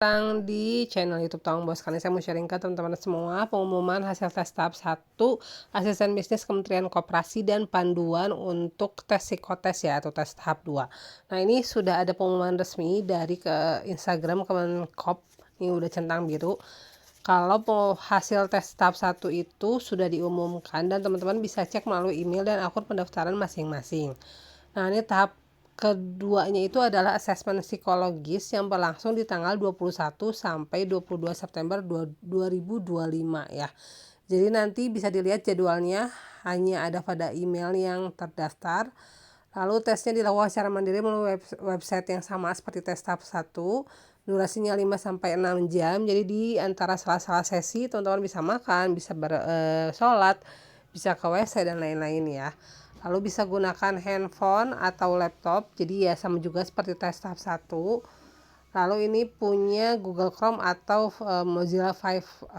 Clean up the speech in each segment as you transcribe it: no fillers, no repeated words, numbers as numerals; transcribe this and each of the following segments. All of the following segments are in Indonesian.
datang di channel YouTube Tawang Bos. Kali ini saya mau sharing ke teman-teman semua pengumuman hasil tes tahap 1 asisten bisnis Kementerian Koperasi dan panduan untuk tes psikotes ya, atau tes tahap 2. Nah, ini sudah ada pengumuman resmi dari ke Instagram Kemenkop. Ini udah centang biru. Kalau hasil tes tahap 1 itu sudah diumumkan dan teman-teman bisa cek melalui email dan akun pendaftaran masing-masing. Nah, ini tahap keduanya itu adalah asesmen psikologis yang berlangsung di tanggal 21 sampai 22 September 2025 ya. Jadi nanti bisa dilihat jadwalnya hanya ada pada email yang terdaftar. Lalu tesnya dilakukan secara mandiri melalui website yang sama seperti tes tahap 1. Durasinya 5 sampai 6 jam. Jadi di antara sela-sela sesi teman-teman bisa makan, bisa sholat, bisa ke WC dan lain-lain ya. Lalu bisa gunakan handphone atau laptop, jadi ya sama juga seperti tes tahap 1. Lalu ini punya Google Chrome atau Mozilla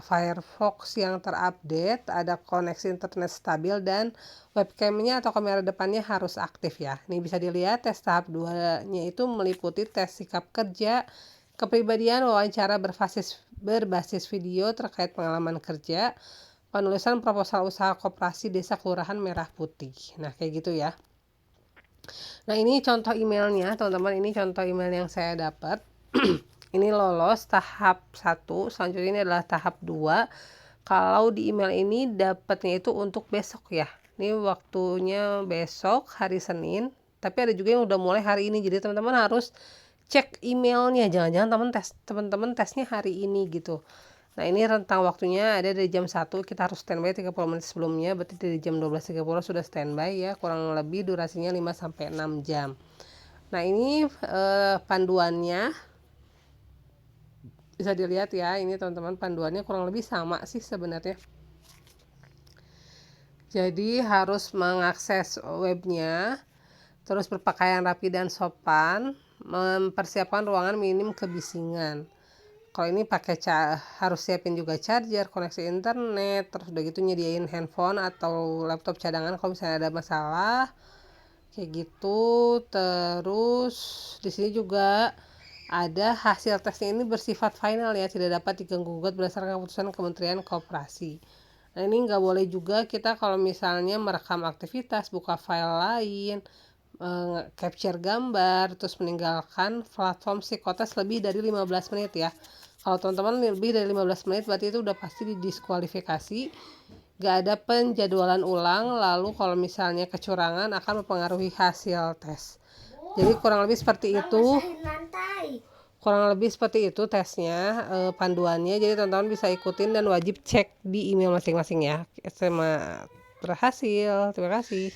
Firefox yang terupdate, ada koneksi internet stabil dan webcamnya atau kamera depannya harus aktif ya. Ini bisa dilihat tes tahap 2-nya itu meliputi tes sikap kerja, kepribadian, wawancara berbasis video terkait pengalaman kerja, penulisan proposal usaha koperasi desa kelurahan Merah Putih. Nah, kayak gitu ya. Nah, ini contoh emailnya, teman-teman. Ini contoh email yang saya dapat. Ini lolos tahap 1, selanjutnya ini adalah tahap 2. Kalau di email ini dapatnya itu untuk besok ya. Ini waktunya besok hari Senin, tapi ada juga yang udah mulai hari ini. Jadi teman-teman harus cek emailnya. Jangan-jangan teman-teman tesnya hari ini gitu. Nah, ini rentang waktunya ada dari jam 1, kita harus standby 30 menit sebelumnya, berarti dari jam 12.30 sudah standby ya, kurang lebih durasinya 5 sampai 6 jam. Nah, ini panduannya bisa dilihat ya, ini teman-teman panduannya kurang lebih sama sih sebenarnya. Jadi harus mengakses webnya, terus berpakaian rapi dan sopan, mempersiapkan ruangan minim kebisingan. Kalau ini harus siapin juga charger, koneksi internet, terus udah gitu nyediain handphone atau laptop cadangan kalau misalnya ada masalah kayak gitu. Terus di sini juga ada hasil tesnya ini bersifat final ya, tidak dapat diganggu gugat berdasarkan keputusan Kementerian Koperasi. Nah, ini nggak boleh juga kita kalau misalnya merekam aktivitas, buka file lain, capture gambar, terus meninggalkan platform psikotes lebih dari 15 menit ya. Kalau teman-teman lebih dari 15 menit berarti itu udah pasti didiskualifikasi. Gak ada penjadwalan ulang, lalu kalau misalnya kecurangan akan mempengaruhi hasil tes. Jadi kurang lebih seperti itu. Kurang lebih seperti itu tesnya, panduannya. Jadi teman-teman bisa ikutin dan wajib cek di email masing-masing ya. Sama berhasil. Terima kasih.